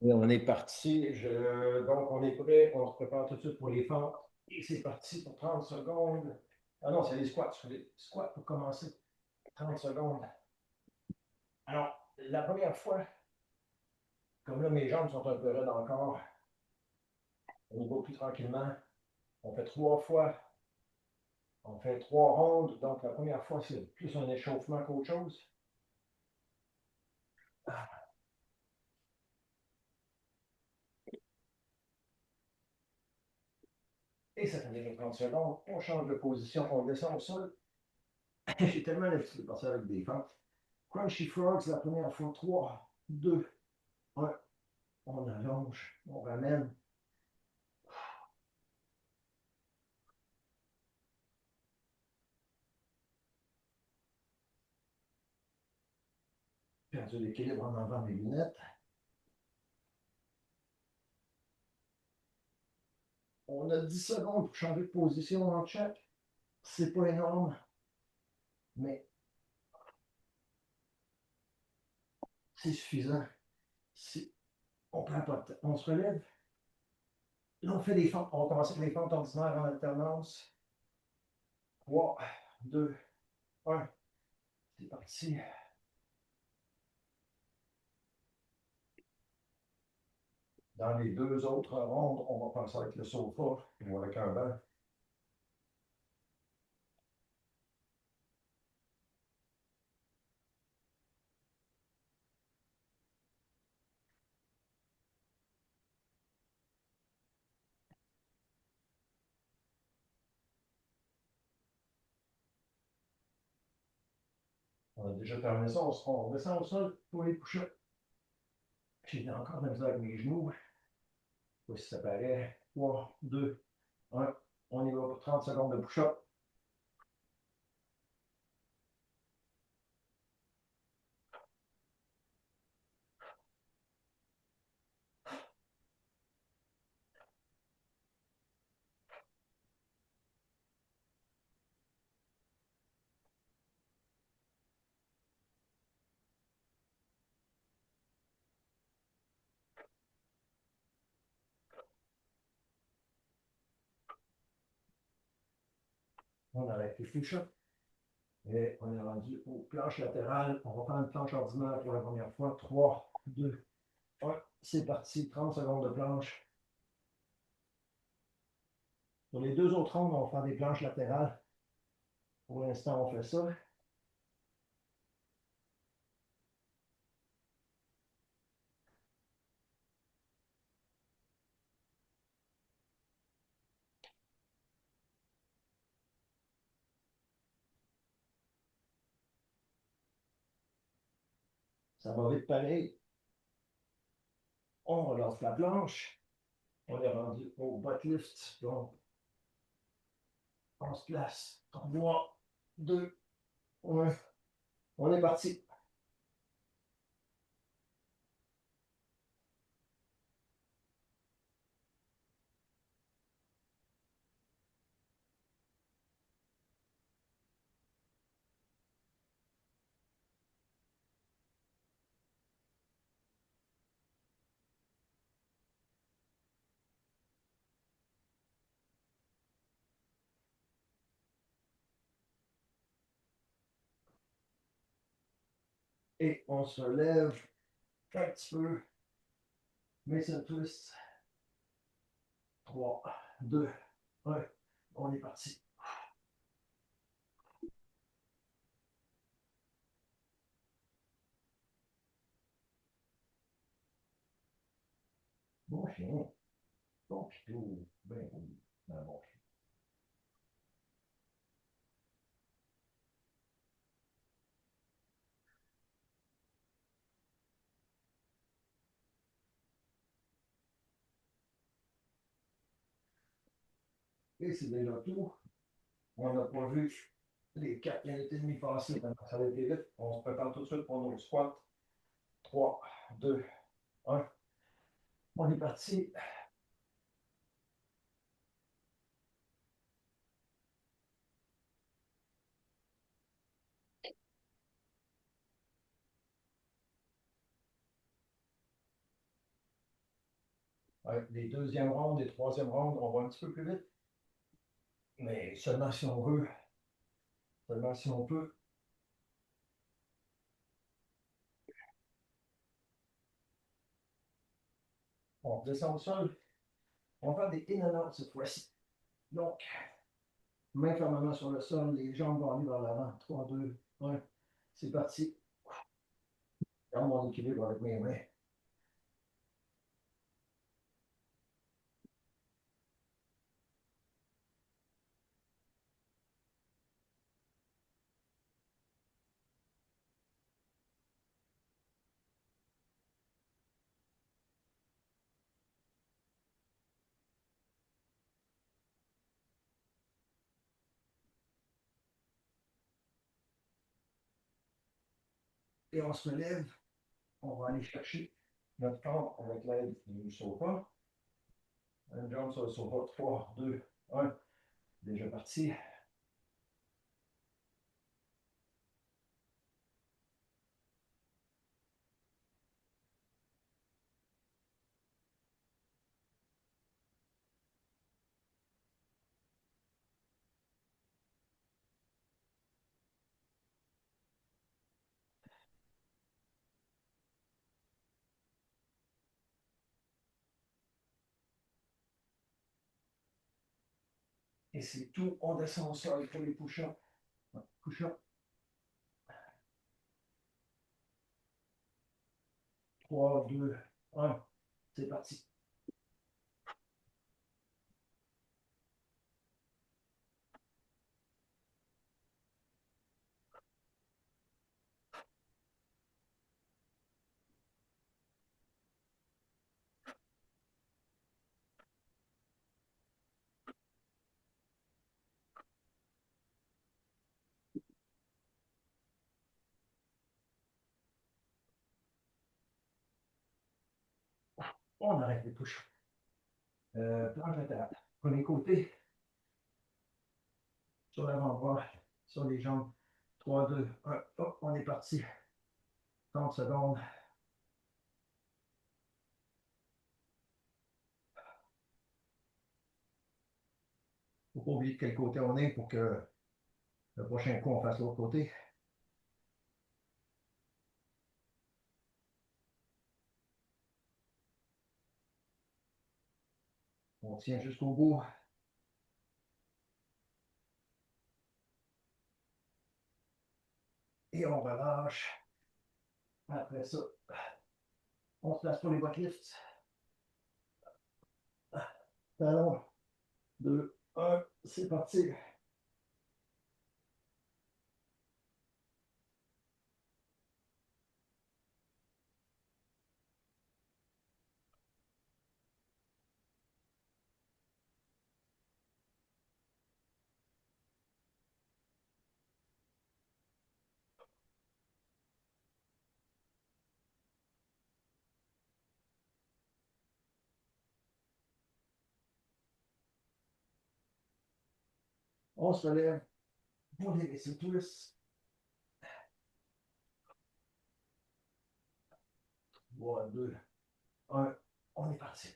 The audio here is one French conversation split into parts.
Et on est parti. Donc, on est prêt. On se prépare tout de suite pour les fentes. Et c'est parti pour 30 secondes. Ah non, c'est les squats. Les squats pour commencer. 30 secondes. Alors, la première fois, comme là, mes jambes sont un peu raides encore, on y va plus tranquillement. On fait 3 fois. On fait 3 rondes. Donc, la première fois, c'est plus un échauffement qu'autre chose. Et ça fait déjà 30 secondes. On change de position. On descend au sol. J'ai tellement l'habitude de passer avec des fentes. Crunchy Frogs, la première fois. 3, 2, 1. On allonge, on ramène. Perdu l'équilibre en enlevant mes lunettes. On a 10 secondes pour changer de position en check. C'est pas énorme, mais c'est suffisant. Si on prend pas de temps, on se relève. Là, on fait des fentes. On va commencer avec les fentes ordinaires en alternance. 3, 2, 1. C'est parti. Dans les deux autres rondes, on va faire ça avec le sofa ou avec un banc. On a déjà terminé ça. On descend au sol pour les push-ups. J'ai encore de la misère avec mes genoux. Je sais pas si ça paraît. 3, 2, 1. On y va pour 30 secondes de push-up. On arrête les push-ups. Et on est rendu aux planches latérales. On va faire une planche ordinaire pour la première fois. 3, 2, 1. C'est parti. 30 secondes de planche. Sur les deux autres rondes, on va faire des planches latérales. Pour l'instant, on fait ça. Ça va vite pareil. On relance la planche. On est rendu au butt lift. Donc, on se place. 3, 2, 1. On est parti. Et on se lève un petit peu. Mason twist. 3, 2, 1. On est parti. Bon chien. Bon pitou. Ben oui. Ben bon chien. Et c'est déjà tout. On n'a pas vu les 4 minutes et demie passées. Ça va été vite. On se prépare tout de suite pour nos squats. 3, 2, 1. On est parti. Ouais, les deuxièmes rondes et troisièmes rondes, on va un petit peu plus vite. Mais seulement si on veut, seulement si on peut. On descend au sol. On va faire des in and out cette fois-ci. Donc, main fermement sur le sol, les jambes vont aller vers l'avant. 3, 2, 1. C'est parti. Garde mon équilibre avec mes mains. Et on se relève. On va aller chercher notre corps avec l'aide du sofa. Un jump sur le sofa. 3, 2, 1. Déjà parti. Et c'est tout. On descend au sol pour les push-ups. Push-up. 3, 2, 1. C'est parti. On arrête les push-ups. Planche latérale. Prenez côté. Sur l'avant-bras. Sur les jambes. 3, 2, 1. Hop, on est parti. 30 secondes. Il ne faut pas oublier de quel côté on est pour que le prochain coup, on fasse l'autre côté. On tient jusqu'au bout. Et on relâche. Après ça, on se place pour les butt lifts. Talon. 2, 1. C'est parti. On se relève pour les WC twists. 3, 2, 1. On est parti.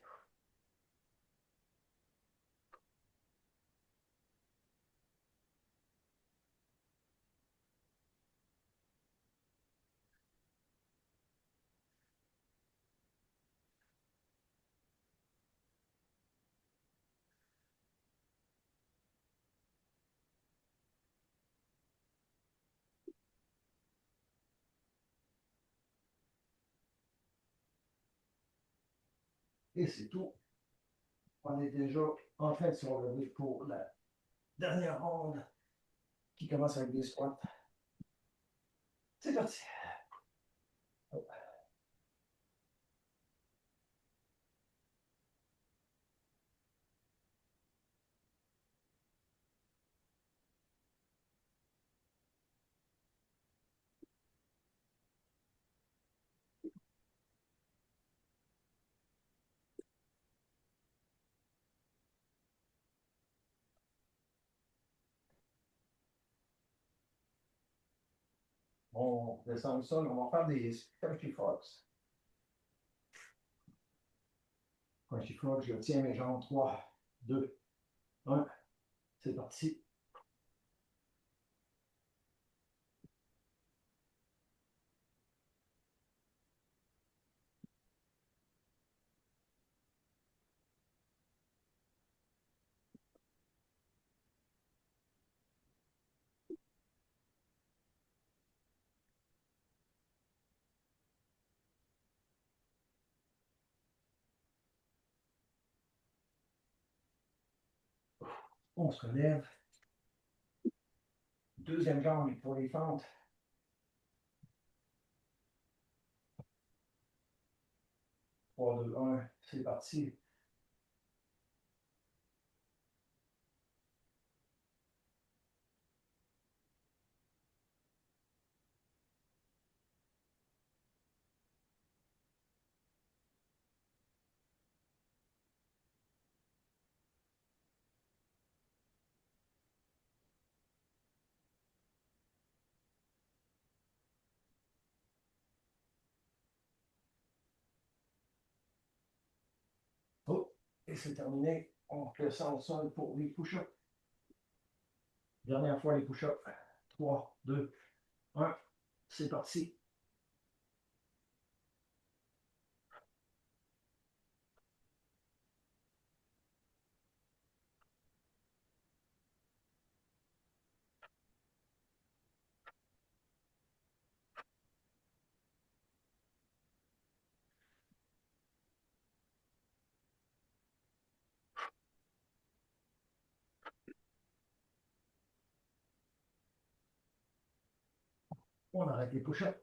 Et c'est tout. On est déjà en train de se relever pour la dernière ronde qui commence avec des squats. C'est parti. On descend le sol. On va faire des Stretchy Fox. Crunchy Frog, je tiens mes jambes. 3, 2, 1. C'est parti. On se relève. Deuxième jambe pour les fentes. 3, 2, 1. C'est parti. Oh, et c'est terminé. On descend au sol pour les push-ups. Dernière fois les push-ups. 3, 2, 1. C'est parti. On arrête les push-ups.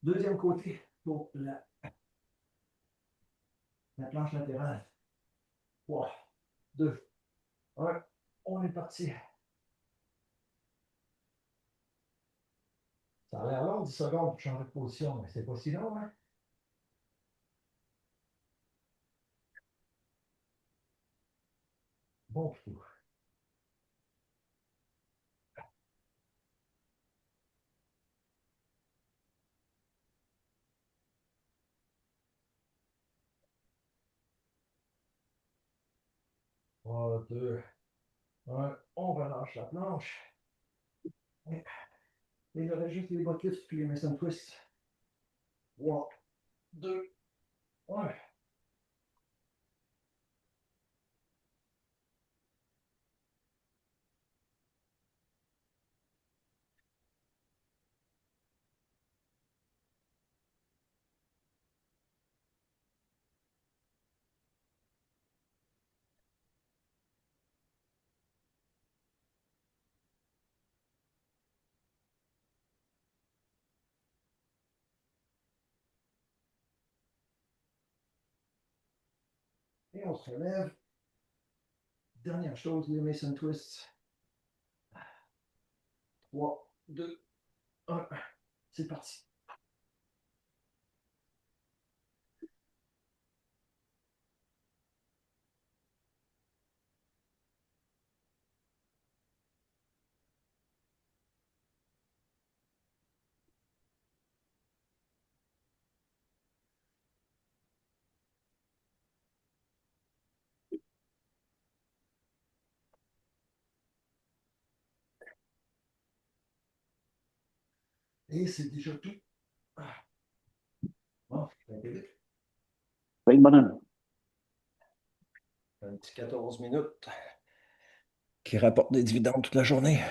Deuxième côté pour la planche latérale. 3, 2, 1. On est parti. Ça a l'air long, 10 secondes pour changer de position, mais c'est pas si long, hein? Bon coup. Trois, deux, un. On relâche la planche. Et il reste juste les buckets puis les mason twists. 3, 2, 1. Et on se relève. Dernière chose, les mason twists. 3, 2, 1. C'est parti. Et c'est déjà tout. Bon, ça a été vite. Oui, bonhomme. Un petit 14 minutes qui rapporte des dividendes toute la journée.